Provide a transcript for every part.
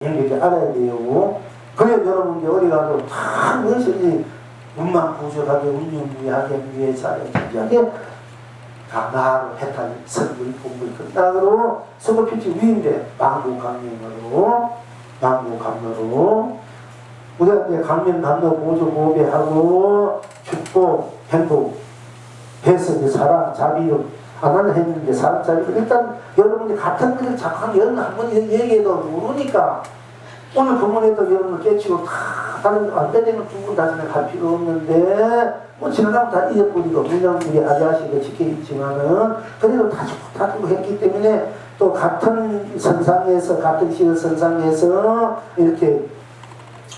이렇게 알아야 돼요. 그래 여러분 어디 가도 다 무엇이지 운만 부족하게 운명무하게 위에 자리에 자리하게 강나로 해탈 선물 공부를 끝나고 서거필지 위인데 망고강령으로 우리가 이제 강령 감로 보조 보배하고 축복 행복 해서 이제 사랑 자비로 하나는 했는데 사랑 자비로 일단 여러분이 같은 것을 자꾸 여러분 한번 얘기해도 모르니까 오늘 본문에도 여러분을 깨치고 다 다른 안 되는 두 분 다시는 갈 필요 없는데 뭐 지나가면 다 잊어버리고 물론 우리 아저씨가 지켜있지만은 그래도 다지고 했기 때문에 또 같은 선상에서 같은 시의 선상에서 이렇게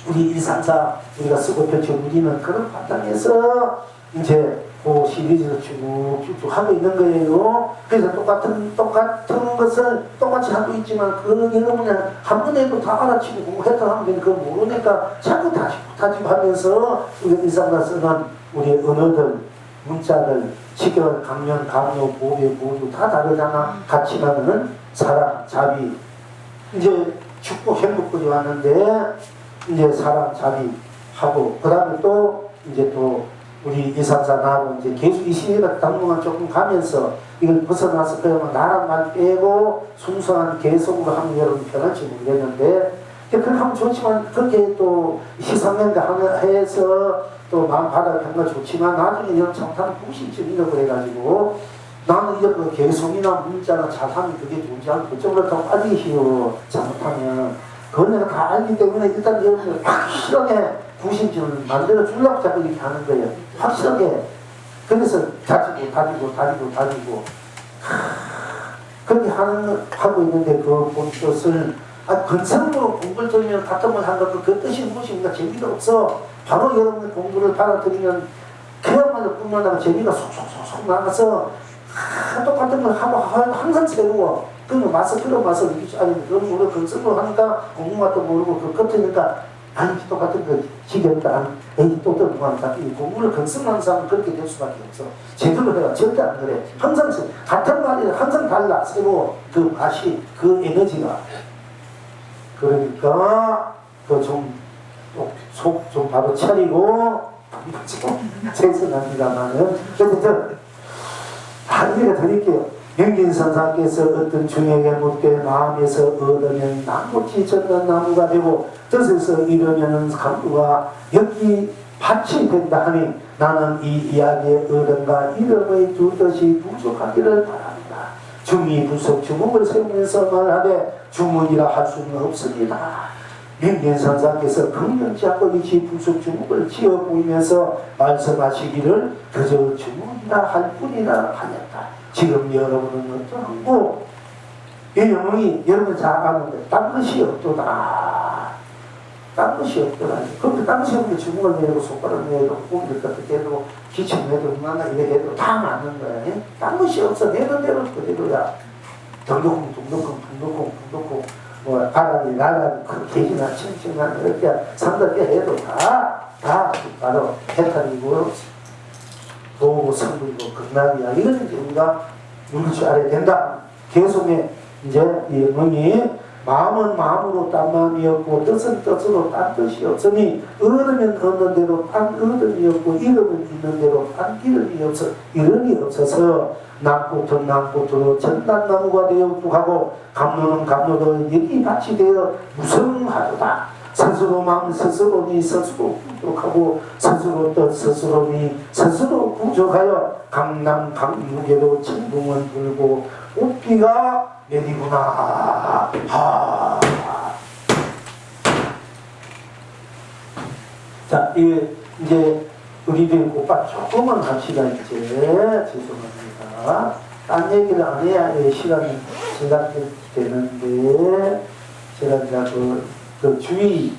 우리 1, 3, 4 우리가 쓰고 펼쳐 우리는 그런 바탕에서 이제 그 시리즈를 쭉쭉 하고 있는 거예요. 그래서 똑같은 것을 똑같이 하고 있지만 그 여러분이 한 번에도 다 알아치고 공부했다 하면 되는 그걸 모르니까 자꾸 다지고 하면서 우리 일상가 쓰는 우리 언어들 문자들 직결, 강연, 강요, 보배, 보조 다 다르잖아. 같이만은 사랑, 자비 이제 축복, 행복까지 왔는데 이제 사랑, 자비 하고 그 다음에 또 이제 또 우리 이상사 나하고 이제 계속 이 시대가 당분간 조금 가면서 이걸 벗어나서 그러면 나란 말 빼고 순수한 계속으로 하면 여러분 편할지 모르겠는데 그렇게 하면 좋지만 그렇게 또 시상연대 해서 또 마음 받아 평가 좋지만 나중에 이런 잘못하면 부심증 잃어버려가지고 나는 이제 그 계속이나 문자나 잘하면 그게 좋지 않고 그쪽으로 더 빨리 쉬워 잘못하면 그건 내가 다 알기 때문에 일단 여러분들 확실하게 부심증을 만들어 주려고 자꾸 이렇게 하는 거예요. 확실하게. 그래서 다지고 그렇게 하고 있는데 그 본 뜻을 건성으로 공부를 들으면 같은 말 한다고 그 뜻이 무엇인가 재미가 없어. 바로 여러분의 공부를 받아들이면 그야말로 뿐만 재미가 속속속속 나가서 똑같은 걸 하고 항상 새로워. 그러면 끌어 맛을 느끼지 아니 그럼 우리가 건성으로 하니까 공부맛도 모르고 그 끝이니까 아니 똑같은 거 지겹다. 에이 또 들어간다. 이 공부를 건성하는 사람은 그렇게 될 수밖에 없어. 제대로 해가 절대 안 그래. 항상 같은 말이 항상 달라. 새로워. 그 맛이 그 에너지가. 그러니까 그 속 좀 바로 차리고 죄송합니다만은 어쨌든 한개가 드릴게요. 명진선사께서 어떤 중에게 묻되 마음에서 얻으면 나무치 젖는 나무가 되고 뜻에서 이르면 강구가 여기 밭이 된다 하니 나는 이 이야기의 어른과 이름의 두 뜻이 부족하기를 바랍니다. 중이 부속 주목을 세우면서 말하되 주문이라 할 수는 없습니다. 명진선사께서 긍정치 않고 이치 부속 주목을 지어 보이면서 말씀하시기를 그저 주문이라 할 뿐이라 하였다. 지금 여러분은 어떠한고 이 영웅이 여러분 잘 아는데 딴 것이 없도다. 딴 것이 없더라. 그런데 딴 것이 없는데 주먹을 내고 손가락을 내도 고기를 어떻게 해도 기침 내도 얼마나 이래 해도 다 맞는 거야. 딴 것이 없어. 내는 대로 그대로야. 동동콩 뭐 아라리 나라리 개지나 칭칭나 이렇게 상답게 해도 다 바로 해탈이고 도구 성분이고 극락이야. 이거는 이제 우리가 누릴 줄 알아야 된다. 계속에 이제 이 영웅이 마음은 마음으로 딴 마음이었고 뜻은 뜻으로 딴 뜻이 없으니 얻으면 얻는 대로 딴 얻음이 없고 잃으면 잃는 대로 딴 이름이 없어서 남꽃은 전단나무가 되어 하고 감로는 감로로 여기 밭이 되어 무성하도다. 스스로 마음 스스로니 스스로 부족하고 스스로 뜻 스스로니 스스로 부족하여 강남 강무게로 천둥은 불고 옷비가 내리구나. 자, 이제 우리들 곧바 조금만 합시다. 이제 죄송합니다. 딴 얘기를 안 해야 시간이 생각되는데 제가 이제 그 주의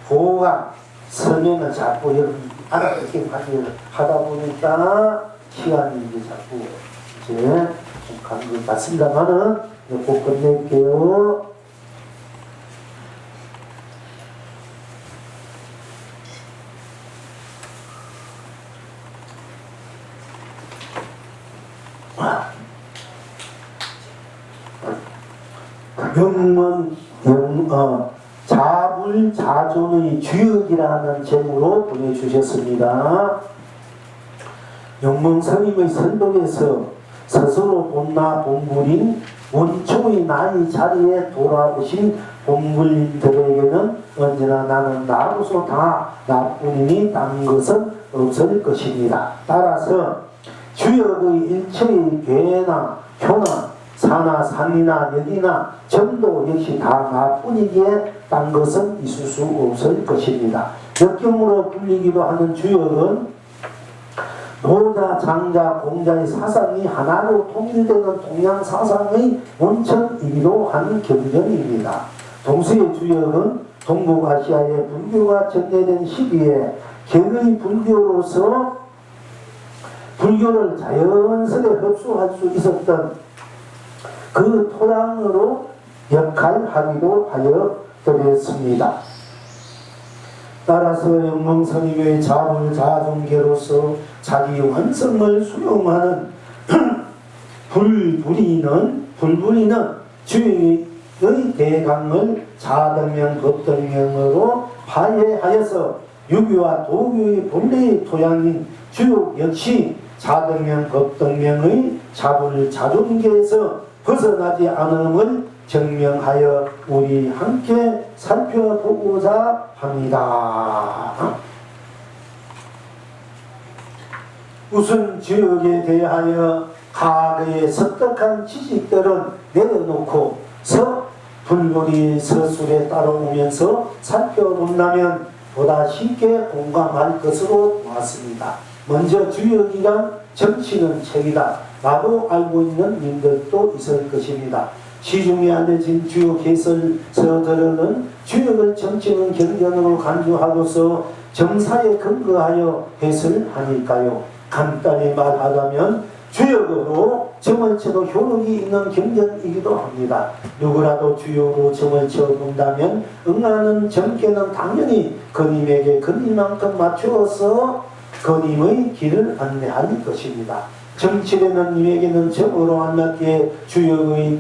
보호가 서면을 자꾸 여러분 알아듣게 하다 보니까 시간이 이제 자꾸 이제 좀 가는 것 같습니다만은 꼭 끝낼게요. 영문 자불자존의 주역이라는 제목으로 보내주셨습니다. 영몽스님의 선독에서 스스로 본나 본불인 원초의 나의 자리에 돌아오신 본불님들에게는 언제나 나는 나로서 다 나뿐이니 다른 것은 없을 것입니다. 따라서 주역의 일체의 괴나 효나 사나 산이나 여기나 점도 역시 다 나뿐이기에 딴 것은 있을 수 없을 것입니다. 역경으로 불리기도 하는 주역은 노자, 장자, 공자의 사상이 하나로 통일되는 동양 사상의 원천이기도 한 경전입니다. 동서의 주역은 동북아시아에 불교가 전개된 시기에 개의 불교로서 불교를 자연스레 흡수할 수 있었던 그 토양으로 역할하기도 하여 드렸습니다. 따라서 영몽스님의 자불자존계로서 자기 완성을 수용하는 불불이는 주의 대강을 자등명 법등명으로 파해하여서 유교와 도교의 본래의 토양인 주역 역시 자등명 법등명의 자불자존계에서 벗어나지 않음을 증명하여 우리 함께 살펴보고자 합니다. 우선 주역에 대하여 과거의 습득한 지식들은 내려놓고 불불이 서술에 따라오면서 살펴본다면 보다 쉽게 공감할 것으로 보았습니다. 먼저 주역이란 정치는 책이다 라고 알고 있는 님들도 있을 것입니다. 시중에 알려진 주요 해설서들은 주역을 정치는 경전으로 간주하고서 정사에 근거하여 해설하니까요. 간단히 말하자면 주역으로 점을 쳐도 효력이 있는 경전이기도 합니다. 누구라도 주역으로 점을 쳐본다면 응하는 점괘는 당연히 그님에게 그님만큼 맞추어서 그님의 길을 안내할 것입니다. 정치되는 님에게는 점으로 안 맞게 주역의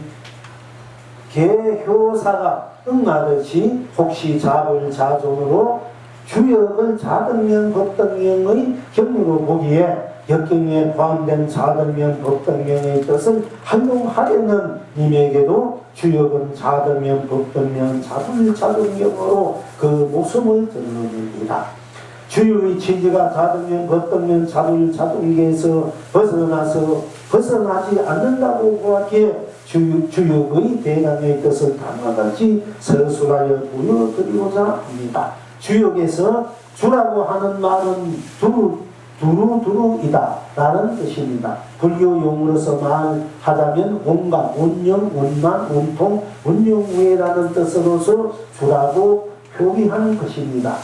개효사가 응하듯이 혹시 자불자존으로 주역을 자등명 법등명의 경우로 보기에 역경에 포함된 자등명 법등명의 뜻을 활용하려는 님에게도 주역은 자등명 법등명 자불자존경으로 그 목숨을 드러냅니다. 주역의 취지가 자등명 법등명 자불자존계에서 벗어나지 않는다고 보았기에 주역의 대강의 뜻을 단호하같이 서술하여 보여드리고자 합니다. 주역에서 주라고 하는 말은 두루두루이다 라는 뜻입니다. 불교 용어로서 말하자면 온갖, 온영, 원만, 온통, 원용우애라는 뜻으로서 주라고 표기하는 것입니다.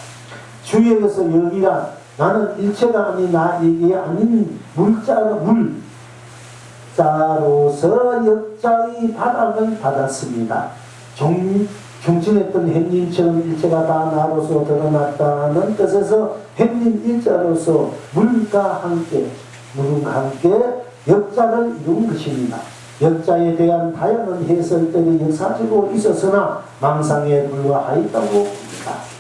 주역에서 역이란 나는 일체가 아닌 나에게 아닌 물자로서 역자의 바닥을 받았습니다. 중진했던 햇님처럼 일체가 다 나로서 드러났다는 뜻에서 햇님 일자로서 물과 함께 역자를 이룬 것입니다. 역자에 대한 다양한 해설들이 역사적으로 있었으나 망상에 불과하였다고 봅니다.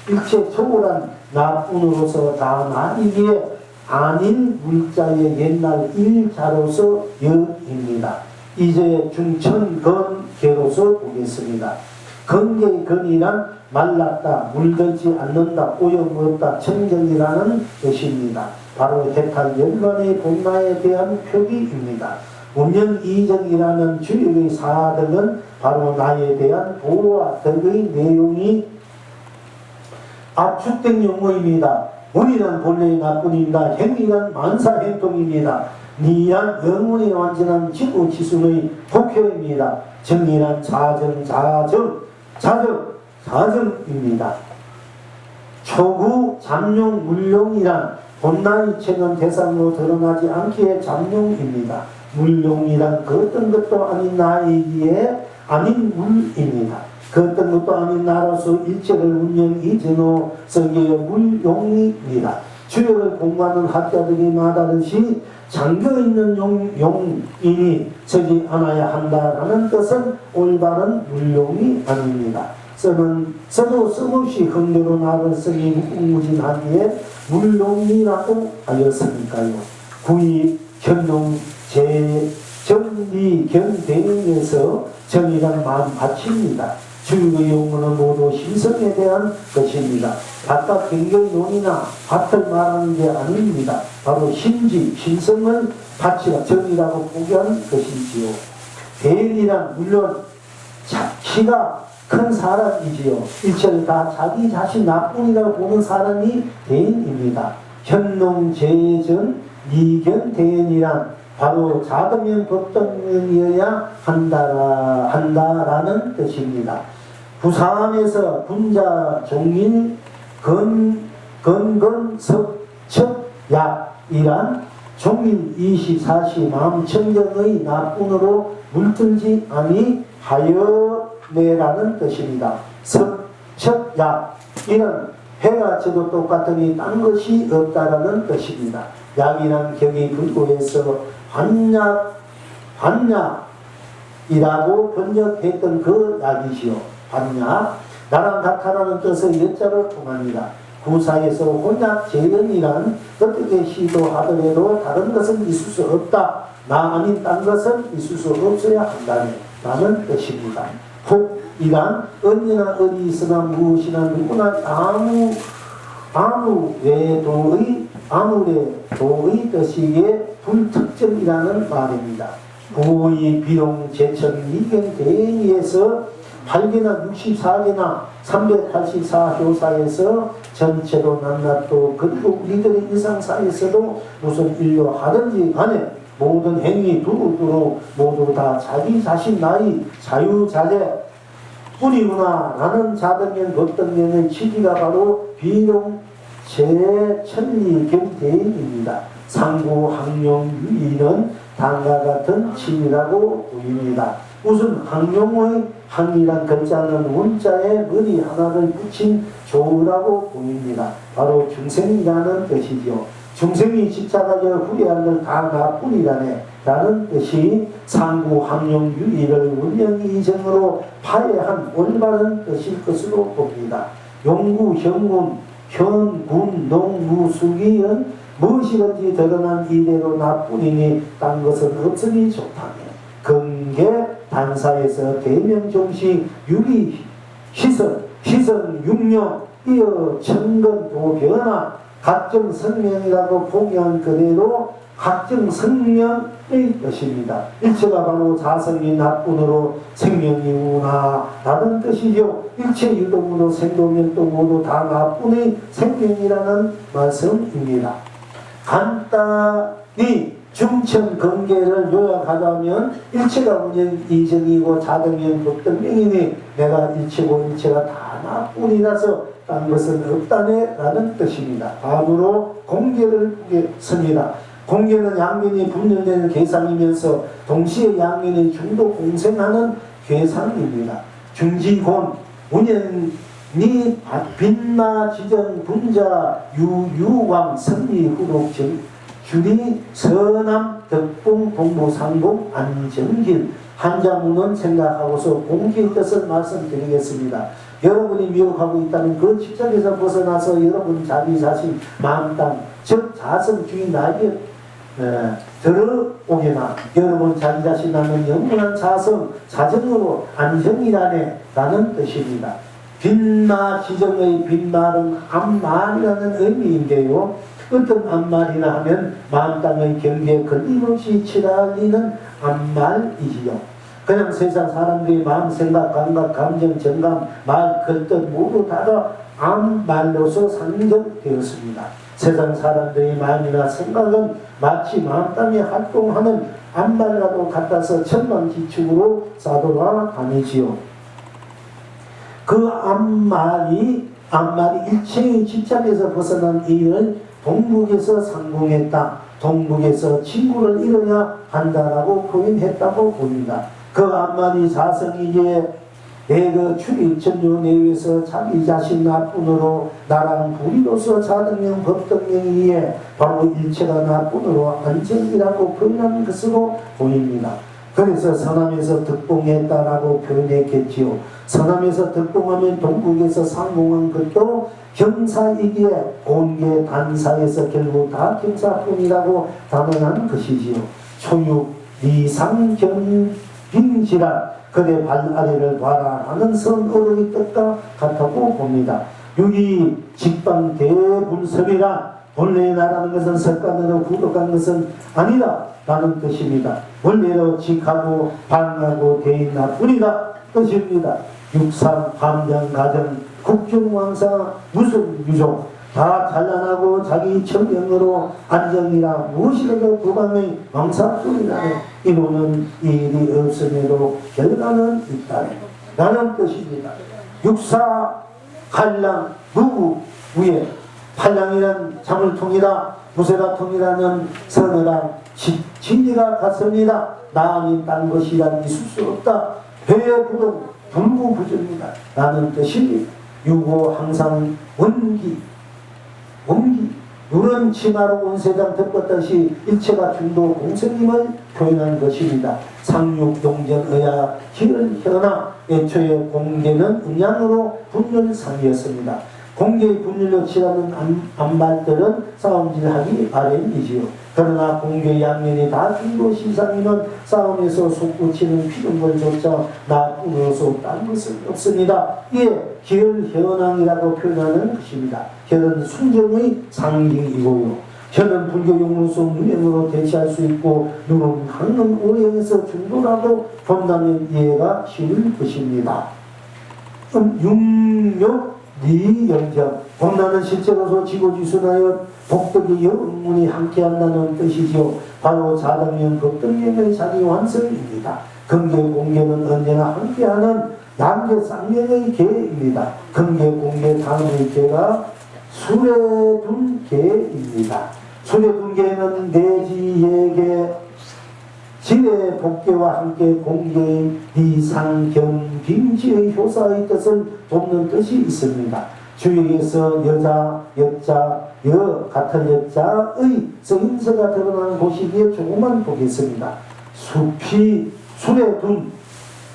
일체 초월한 나뿐으로서 다 나이기에 아닌 물자의 옛날 일자로서 역입니다. 이제 중천건계로서 보겠습니다. 건계의 건이란 말랐다, 물들지 않는다, 오염없다, 청정이라는 뜻입니다. 바로 해탈 열반의 본나에 대한 표기입니다. 운명이정이라는 주역의 사등은 바로 나에 대한 도와 덕의 내용이 압축된 용어입니다. 운이란 본래의 나뿐입니다. 행위란 만사행통입니다. 니란 영혼이 완전한 지구지순의 복효입니다. 정이란 자정입니다. 초구 잠룡 물룡이란 본나이체는 대상으로 드러나지 않기에 잠룡입니다. 물룡이란 그 어떤 것도 아닌 나이기에 아닌 물입니다. 그 어떤 것도 아닌 나로서 일체를 운영 이전호성의 물용입니다. 주역을 공부하는 학자들이 말하듯이 잠겨있는 용인이 서지 않아야 한다라는 것은 올바른 물용이 아닙니다. 써도 써없이 흥대로 나를 쓰기 무궁무진하기에 물용이라고 하였으니까요. 구이 견동 제정리 견대에서 정이란 마음 받칩니다. 주의 용어는 모두 신성에 대한 것입니다. 바깥 경계의 논이나 밭을 말하는 게 아닙니다. 바로 신성을 가치가 정이라고 포기한 것이지요. 대인이란 물론 키가 큰 사람이지요. 일체를 다 자기 자신 나뿐이라고 보는 사람이 대인입니다. 현농제전 이견대인이란 바로 자등면 법등면이어야 한다라는 뜻입니다. 부산에서 군자 종인 건건석척약이란 종인 24시 마음청정의 나뿐으로 물들지 아니하여내라는 뜻입니다. 석척약 이는 해가 져도 똑같으니 딴 것이 없다라는 뜻입니다. 약이란 격이 불구에서 반약이라고 번역했던 그 약이지요. 반약, 나랑 같아라는 뜻의 여자를 통합니다. 구사에서 혼약 재현이란 어떻게 시도하더라도 다른 것은 있을 수 없다. 나 아닌 딴 것은 있을 수 없어야 한다는 라는 뜻입니다. 혹이란 언니나 을이 있으나 무엇이나 누구나 아무래도의 뜻이기에 불특정이라는 말입니다. 부의 비용 제천 이경 대행에서 8개나 64개나 384효사에서 전체로 낱낱도 그리고 우리들의 일상사에서도 무슨 일로 하든지 간에 모든 행위 두루두루 모두 다 자기 자신 나의 자유자재 뿐이구나 라는 자등면 법등면의 취지가 바로 비용 제천리경대인입니다. 상구학용유의는 다음과 같은 칭이라고 보입니다. 우선 학용의 학이란 글자는 원자에 머리 하나를 붙인 조라고 보입니다. 바로 중생이라는 뜻이죠. 중생이 집착하여 후회할 걸 다 나뿐이라네 라는 뜻이 상구학용유의를 원명이 이정으로 파해한 올바른 뜻일 것으로 봅니다. 용구, 현군, 현군, 농무수기는 무엇이든지 드러난 이대로 나뿐이니 딴 것은 없으니 좋다며 근계 단사에서 대명종시 유기 희선 육령 이어 천건 도변화 각정 성명이라고 포기한 그대로 각정 성명의 것입니다. 일체가 바로 자성이 나뿐으로 생명이구나 라는 뜻이죠. 일체 유동으로 생도면도 모두 다 나뿐의 생명이라는 말씀입니다. 간단히 중천 근계를 요약하자면 일체가 운영 이정이고 자등면 법등명이니 내가 일체고 일체가 다 나뿐이라서 딴 것은 없다네 라는 뜻입니다. 다음으로 공계를 보겠습니다. 공계는 양면이 분열되는 계상이면서 동시에 양면이 중도 공생하는 계상입니다. 중지곤 운영이 빈마 지정 분자 유유왕 선리 후록 주리 서남 덕봉 동부 상봉 안정길 한자문은 생각하고서 공기의 뜻을 말씀드리겠습니다. 여러분이 미혹하고 있다면 그 집착에서 벗어나서 여러분 자기 자신 마음땅 즉 자성주의 나에게 들어오게나 여러분 자기 자신 나는 영원한 자성 자정으로 안정이라네 라는 뜻입니다. 빈마 지정의 빈말은 암말이라는 의미인데요. 어떤 암말이나 하면 마음땅의 경계에 걸림없이 치달리는 암말이지요. 그냥 세상 사람들이 마음, 생각, 감각, 감정, 정감, 말, 글뜻 모두 다가 암말로서 상정되었습니다. 세상 사람들의 마음이나 생각은 마치 마음땅에 활동하는 암말과도 같아서 천방지축으로 싸돌아다니지요. 그 암말이 일체의 집착에서 벗어난 이유는 동북에서 상궁했다. 동북에서 친구를 잃어야 한다라고 표현했다고 봅니다. 그 암말이 자성이기에 내그 출입천류 내외에서 자기 자신 나뿐으로 나랑 불의로서 자등령 법등령이에 바로 일체가 나뿐으로 안정이라고 표현하는 것으로 보입니다. 그래서 서남에서 득봉했다라고 표현했겠지요. 서남에서 득봉하면 동국에서 상공한 것도 경사이기에 온게 단사에서 결국 다 경사뿐이라고 단언한 것이지요. 초육 이상견빙지라 그대 발 아래를 봐라 하는 선어록의 뜻과 같다고 봅니다. 육이 직방 대분섭이라 본래의 나라는 것은 석간으로 구독한 것은 아니다 라는 뜻입니다. 원래로 직하고 방하고 대인나 뿐이다 뜻입니다. 육상, 함장, 가정, 국중왕사, 무슨 유종 다 찬란하고 자기 천명으로 안정이라 무엇이라도 부강의 왕사뿐이라는 이루는 일이 없음에도 결과는 있다 라는 뜻입니다. 육사, 한량, 무구, 위에 한량이란 자물통이라 무쇠가통이라는 서너랑 진리가 같습니다. 나 아닌 딴 것이란 있을 수 없다. 배의 부동 분부부조입니다 라는 뜻입니다. 유고 항상 원기 누런 치마로 온세장 덮었듯이 일체가 중도 공생임을 표현한 것입니다. 상육 용전 의야 기을현아 애초에 공계는 음양으로 분열상이었습니다. 공계의 분열로 치라는 안발들은 싸움질하기 마련이지요. 그러나 공계 양면이 다 중도 시상이면 싸움에서 솟구치는 피눈물조차 나뿐으로서 딴 것은 없습니다. 이에 기을현황이라고 표현하는 것입니다. 혈은 순정의 상징이고요. 혈은 불교 용어로서 무명으로 대체할 수 있고 눈은 항은 오행에서 중도라고 본다면 이해가 쉬울 것입니다. 육욕 리영정 본나는 실제로서 지고지순하여 복덕이 영문이 함께한다는 뜻이지요. 바로 자당면 복덕령의 자기 완성입니다. 금계 공계는 언제나 함께하는 양계 쌍명의 계입니다. 금계 공계 다음의 계가 수레둔계입니다. 수레둔계는 내지예계 지뢰 복계와 함께 공계의 이상견빙지의 효사의 뜻을 돕는 뜻이 있습니다. 주역에서 여자, 여자, 여 같은 여자의 성인서가 드러난 곳이기에 조금만 보겠습니다. 숲이 수레둔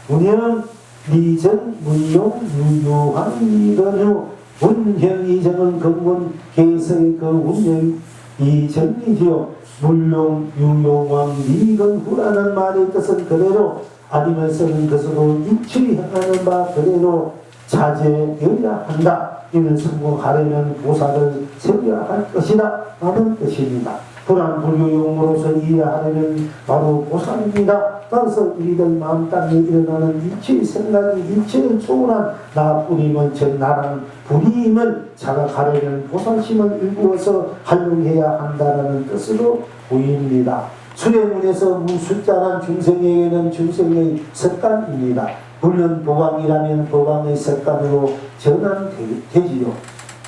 운영 리정 문용 유효한 이건유 운형 이정은 근본 개서의 그 운영 이정이지요. 물용 유용왕 미건후라는 말의 뜻은 그대로 아니면서는 그것으로 일치히 행하는 바 그대로 자제되어야 한다. 이를 성공하려면 보살을 세워야 할 것이다 라는 뜻입니다. 불안 불교용으로서 이해하려면 바로 보살입니다. 따라서 이들 마음 땅에 일어나는 일체의 생각이 일체를 초월한 나뿐임을 즉 나라는 불이임을 자각하려면 보살심을 일구어서 활용해야 한다는 뜻으로 보입니다. 수레문에서 무숫자란 중생에게는 중생의 습관입니다. 물론 보강이라면 보강의 습관으로 전환되지요.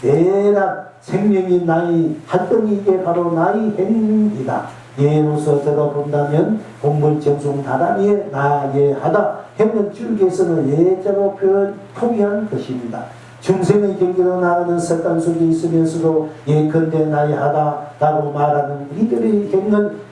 내락 생명이 나의 활동이 이게 바로 나의 행위이다. 예로서 들어본다면 공물정송 다단위에 나예하다 행은 줄기에서는 예자로 포기한 것입니다. 중생의 경계로 나가는 습관 속에 있으면서도 예컨대 나이하다라고 말하는 우리들의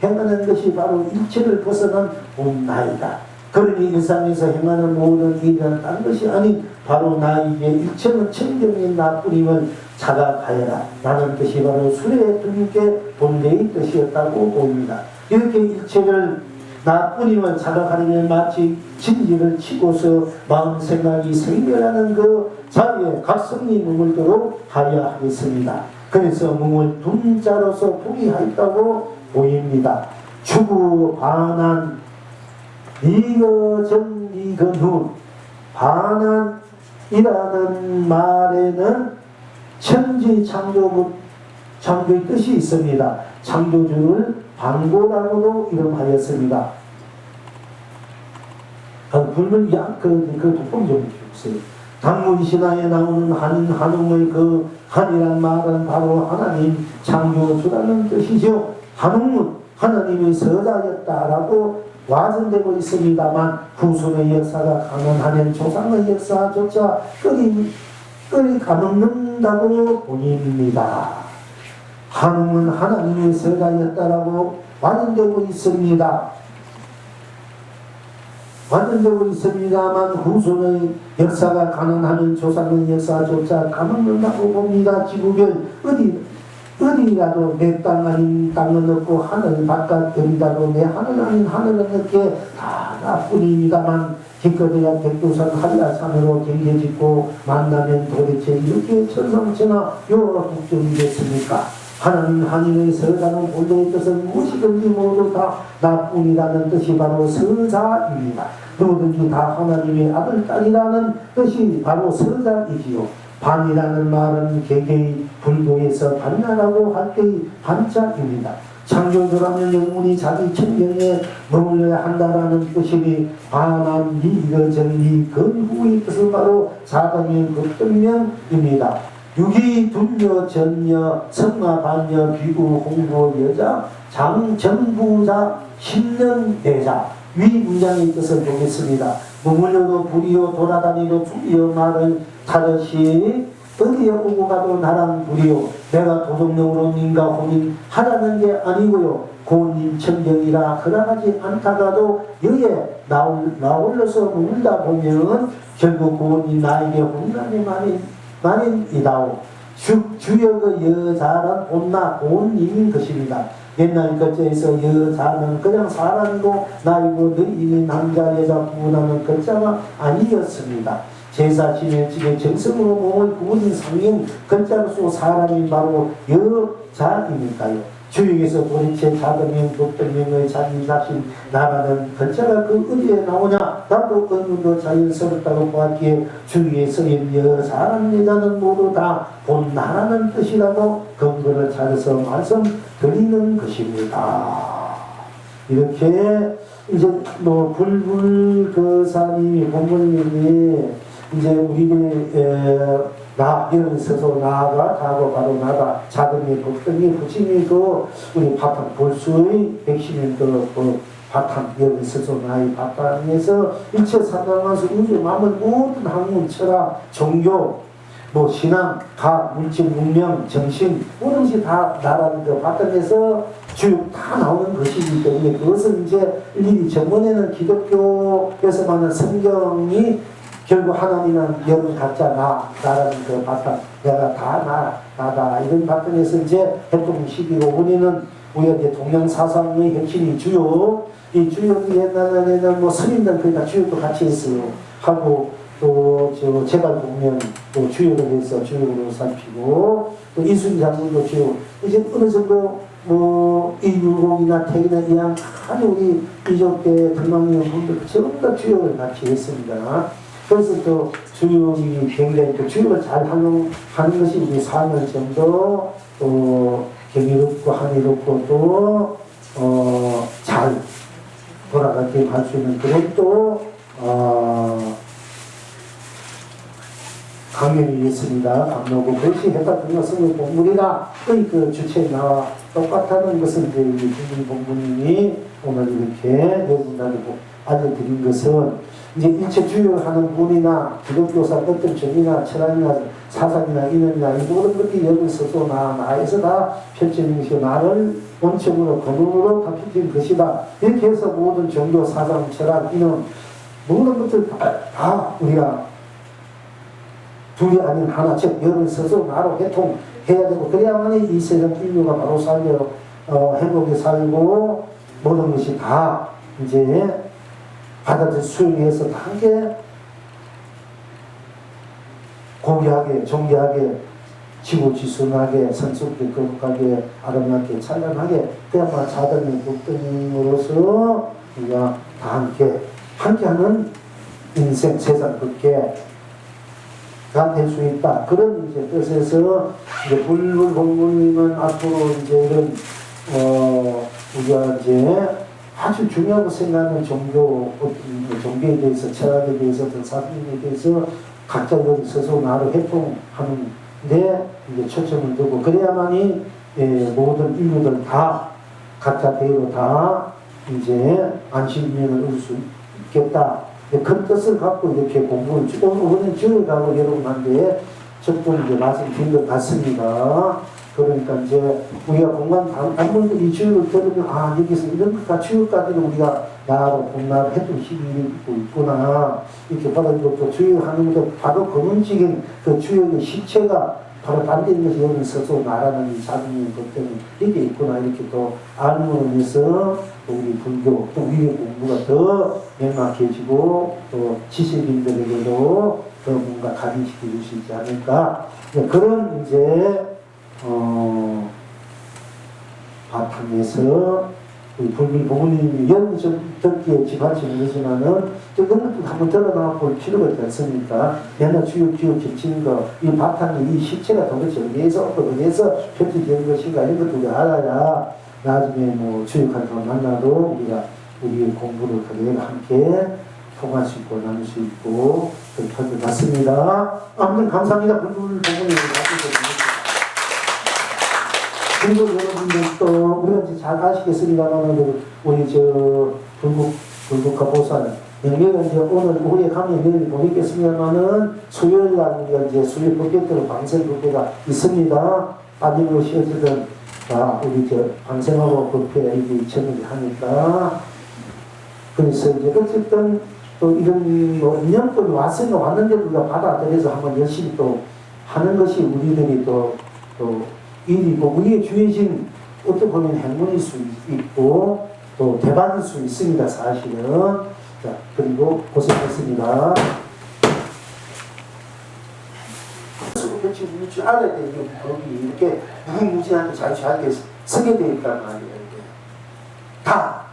행하는 것이 바로 일체를 벗어난 본나이다. 그러니 일상에서 행하는 모든 일은 딴 것이 아닌 바로 나에게 일체는 청정인 나뿐임을 자각하여라 라는 뜻이 바로 수레둔계 본래의 뜻이었다고 보입니다. 이렇게 일체를 나뿐임을 자각하려면 마치 진리를 치고서 마음 생각이 생멸하는 그 자리에 각성이 머물도록 하여야 하겠습니다. 그래서 몸을 둔자로서 포기하였다고 보입니다. 추구 반한 이거정 이건후 반한이라는 말에는 천지 창조의 뜻이 있습니다. 창조주를 반고라고도 이름하였습니다. 붉은 그 독봉 좀 주세요. 당문 신화에 나오는 한웅의 그 한이란 말은 바로 하나님 창조주라는 뜻이죠. 한웅은 하나님의 서자였다라고 와전되고 있습니다만 후손의 역사가 가능하면 조상의 역사조차 끌이 가능는다고 보입니다. 한웅은 하나님의 서가였다라고 완전되고 있습니다. 완전되고 있습니다만 후손의 역사가 가능하면 조상의 역사조차 가능한다고 봅니다. 지구별 어디라도 내 땅 아닌 땅은 없고 하늘 바깥 어디라도 내 하늘 아닌 하늘은 없게 다 나뿐입니다만 기껏해야 백두산 한라산으로 경계짓고 만나면 도대체 이렇게 천상천하 요가 국정이겠습니까? 하나님 하늘의 서자는 본래의 뜻은 무엇이든지 모두 다 나뿐이라는 뜻이 바로 서자입니다. 누구든지 다 하나님의 아들, 딸이라는 뜻이 바로 서자이지요. 반이라는 말은 개개의 불교에서 반나라고 할 때의 반자입니다. 창조주라면 영문이 자기 천경에 머물러야 한다라는 뜻이니 반한 미거 정리 근후의 뜻은 바로 사당의 극정명입니다. 유기, 둘녀, 전녀, 성마, 반녀, 비구, 홍보, 여자, 장, 정부자, 신년대자 위 문장의 뜻을 보겠습니다. 머물러도 불이요 돌아다니도 줄이요 말을 타듯이 어디에 오고 가도 나랑 불이요 내가 도덕령으로 님과 혼인하라는 게 아니고요. 고님 천경이라 허락하지 않다가도 여기에 나올려서 머물다 보면 결국 고님 나에게 혼란이 만인이다오. 주역의 여자란 온나 고님인 것입니다. 옛날 것자에서 여자는 그냥 사람이고 나이고 너희는 남자 여자 구분하는 것자가 아니었습니다. 제사 지내지게 정성으로 몸을 구분인 상인 것자로서 사람이 바로 여자이니까요. 주역에서 도대체 자등명, 독등명의 자기 자신 나라는 글자가 그 어디에 나오냐? 나도 어느도 자연스럽다고 보았기에 주위에 쓰인 여사라는 여자는 모두 다 본 나라는 뜻이라고 근거를 찾아서 말씀드리는 것입니다. 이렇게 이제 뭐 불불거사님이 본문님이 이제 우리의 나 이런 서서 나가 가고 바로 나가 자금이 복등이 부침이 그 우리 바탕 볼수의 백신인 그 바탕 여기 서서 나의 바탕에서 일체 사상하면서 우주 마음은 모든 학문 철학 종교 뭐 신앙 가 물질 문명 정신 모든 것이 다 나라는 그 바탕에서 쭉 다 나오는 것이기 때문에 그것은 이제 일일이 전문에는 기독교에서만은 성경이 결국 하나님은 여러분 각자 나라는 그 바탕 내가 다 나다 이런 바탕에서 이제 활동 12호분에는 우리가 이제 동양사상의 핵심이 주요 이 주역이 옛날에는 뭐 스님들 그러니까 주역도 같이 했어요 하고 또 저 제발공명 또 주역을 해서 주역으로 살피고 또 이순 장군도 주역 이제 어느 정도 뭐 이율곡이나 택이나 이양 아주 우리 이쪽 때 등망령 분들 전부 다 주역을 같이 했습니다. 그래서 또 주역이 굉장히 그 주역을 잘 하는 것이 우리 삶을 좀 더 경이롭고 한이롭고 또 잘 돌아가게 할 수 있는 그런 또 강연이 있습니다. 강로고 그것이 해답은 성경 본문이나 그 주체에 나와 똑같다는 것은 이제 우리 주님 본문이 오늘 이렇게 여러분들에게 알려드린 것은 이제 일체 주요하는 분이나 기독교사 어떤 정의나 철학이나 사상이나 이념이나 이 모든 것들이 여기 있어서 나에서 다 펼쳐진 것이 나를 원칙으로 근원으로 다 펼쳐진 것이다. 이렇게 해서 모든 종교 사상 철학 이념 모든 것들 다 우리가 둘이 아닌 하나 즉 여기 있어서 나로 개통해야 되고 그래야만이 이 세상 인류가 바로 살려 행복히 살고 모든 것이 다 이제 받아들일 수용해서 함께 고귀하게 존귀하게 지고지순하게 선수롭게 거룩하게 아름답게 찬란하게 그야말로 자등의 국등으로서 우리가 다 함께하는 인생 세상 그렇게 가 될 수 있다. 그런 이제 뜻에서 이제 불불공부님은 앞으로 이제 이런 우리가 이제 아주 중요하고 생각하는 종교에 대해서 철학에 대해서 사상에 대해서 각자 여기 서서 나를 회통하는데 이제 초점을 두고 그래야만이 모든 인류들 다 각자 대로 다 이제 안식년을 얻을 수 있겠다. 큰 뜻을 갖고 이렇게 공부를 오늘 주일하고 여러분한테 조금 이제 말씀드린 것 같습니다. 그러니까 이제 우리가 공간 아무래도 이 주일을 들으면 여기서 이런 것과 주일까지는 우리가 나하고 공부를 해둔 힘이 있구나 이렇게 받아들이고 또 주일하는 것도 바로 근원적인 그 주일의 실체가 바로 반대인 것이 여기 있어서 말하는 이 작은 것 때문에 이게 있구나 이렇게 또 알므로 인해서 우리 불교 또 우리의 공부가 더 명확해지고 또 지식인들에게도 더 뭔가 각인시켜 줄 수 있지 않을까 그런 이제 바탕에서 우리 불교 부모님이 좀 듣기에 집안치는 거지만은 그런 것도 한번 들어나 볼 필요가 있지 않습니까? 옛날 주요 지치는 거, 이 바탕이 이 실체가 도대체 어디에서 편집되는 것인가 이런 것도 우리가 알아야 나중에 뭐 주역한테 만나도 우리가 우리의 공부를 그대로 함께 통할 수 있고 나눌 수 있고 그렇게 할 것 같습니다. 아무튼 감사합니다. 불교 부모님 그리고 여러분들도 우리가 이제 잘 아시겠습니다만 우리 저 불국가 보살 명령은 이제 오늘 우리에 가면 내일 보겠습니다만은 수요일 날 우리가 이제 수요 법계대로 방생 법계가 있습니다. 빠짐없이 어쨌든 우리 저 방생하고 법회 이게 정리를 하니까 그래서 이제 어쨌든 또 이런 뭐 인연법이 왔는데도 우리가 받아들여서 한번 열심히 또 하는 것이 우리들이 또 일이고 우리의 주의신 어떻게 보면 행운일 수 있고 또 대박일 수 있습니다. 사실은. 자 그리고 고생했습니다. 그렇지 우리 알아야 돼. 이게 법이 이렇게 무궁무진하게 잘 쓰게 되어 있단 말이에요. 이게. 다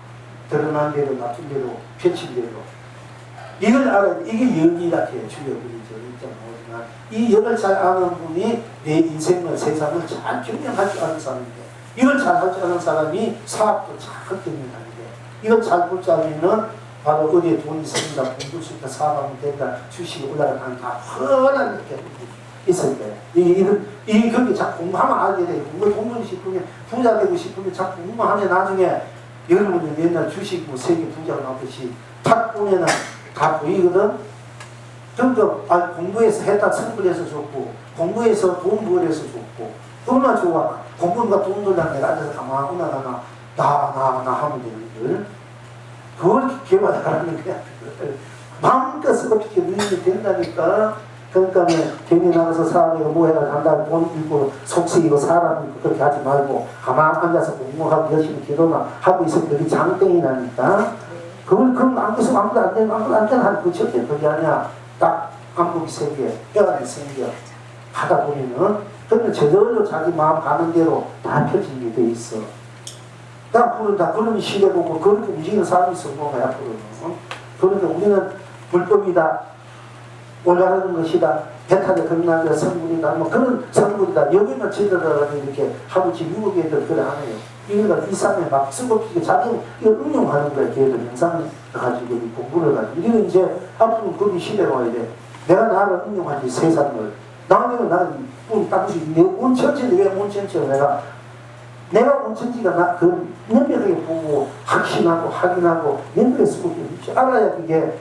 드러난 대로 놔둔 대로 펼친 대로 이걸 알아야 돼. 이게 영이라 해요. 주역이죠. 이 영을 잘 아는 분이 내 인생을 세상을 잘 경영할 줄 아는 사람인데 이걸 잘 할 줄 아는 사람이 사업도 잘 경영하는데 이걸 잘 볼 줄 알면은 바로 어디에 돈이 있습니다. 공부할 수 있다. 사업하면 된다. 주식이 올라가는 다 훤한 이렇게 있을 거예요. 이 그렇게 자꾸 공부하면 알게 돼요. 공부하고 싶으면 부자 되고 싶으면 자꾸 공부하면 나중에 여러분들 옛날 주식 뭐 세계 부자가 나오듯이 탁 보면은 다 보이거든. 그러니까 공부해서 했다 성불해서 좋고 공부해서 돈 벌어서 좋고 얼마나 좋아. 공부가 돈 벌려면 내가 앉아서 가만히 나가나 나 하면 되는 걸 그걸 개발하라는 거야. 마음껏 어떻게 누리면 된다니까. 그러니까 괜히 나가서 사람이고 뭐해라 한다고 돈 잃고 속쓰이고 사람 잃고 그렇게 하지 말고 가만히 앉아서 공부하고 열심히 기도나 하고 있으면 그게 장땡이 나니까 그럼 아무도 안 되는 하는 그 절대 그게 아니야. 딱 안목이 생겨, 뼈가 생겨 하다 보면은 그러면 저절로 자기 마음 가는 대로 다 펴지게 돼 있어. 앞으로는 다 그런 시대 보고 그렇게 움직이는 사람이 성공해 앞으로는. 그러니까 우리는 불법이다, 올바른 것이다, 배탈에 겁나다, 선물이다, 뭐 그런 선물이다. 여기는 제대로 이렇게 하고 지금 미국 애들 그래 안 해요. 이거가 이상에 막 쓰고 자기 이거 응용하는 거야. 걔들 영상을 가지고 공부를 가지고. 우리는 이제 앞으로 그런 시대가 와야 돼. 내가 나를 응용한 지 세상을. 나는 딱지 내 온천지인데 왜 온천지를 내가 온천지가 그 명백하게 보고 확신하고 확인하고 명백하게 쓰고 알아야 그게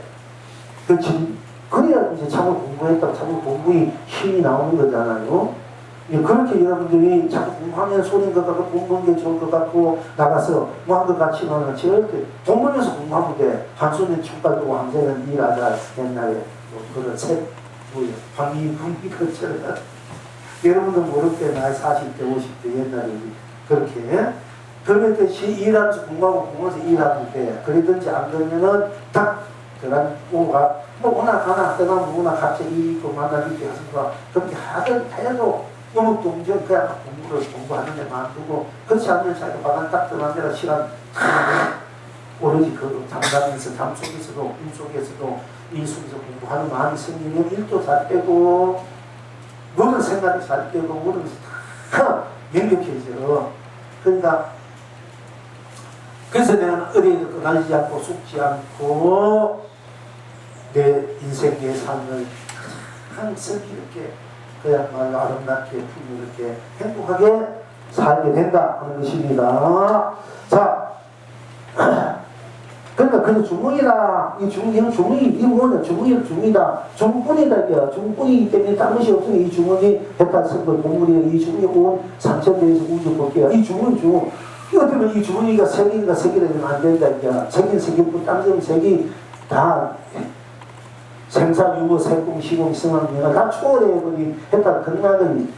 그래야 이제 참을 공부했다고 참을 공부의 힘이 나오는 거잖아요. 그렇게 여러분들이 자꾸 공부하면 소리인 것 같고 돈 버는 게 좋을 것 같고 나가서 뭐 한 것 같지만 절대 돈 벌면서 공부하면 돼. 한손에 촉발 두고 한손에 일하자. 옛날에 뭐 그런 책 뭐야 방위군이 그처럼 여러분들 모를 때 나이 40대 50대 옛날에 그렇게 그러면서 일하면서 공부하면서 일하면 돼. 그러든지 안 그러면은 딱 그런 오가 뭐 오나 가나 떠나면 오나 갑자기 일 있고 만나기 있고 하니까 그렇게 해도 너무 동전 그냥 공부하는 데 만두고 그렇지 않으면 자기가 바닥 딱 떠난 데가 시간 오로지 그 잠자면서 잠 속에서도 꿈 속에서도 일 속에서 공부하는 마음이 생기면 일도 잘 빼고 모든 생각이 잘 빼고 모든 것이 다 명백해져. 그러니까 그래서 내가 어디에도 끊어지지 않고 속지 않고 내 인생 내 삶을 항상 이렇게 그야말로 아름답게 풍요롭게 행복하게 살게 된다 하는 것입니다. 자 그러니까 그래서 주문이다. 이 주문이 이 뭐냐? 주문이다. 주문뿐이다. 이게 주문뿐이기 때문에 다른 것이 없으니 이 주문이 해탈선거 동물이 이 주문이 온 삼천대에서 우주 볼게요. 이 주문. 이거 때문에 이 주문이가 색인가 색이라면 안 된다. 이게 색인 색인뿐 땅점 색이 다 생사 유무 색공 시공 승왕 내가 다 초월해버린 해탈 극락은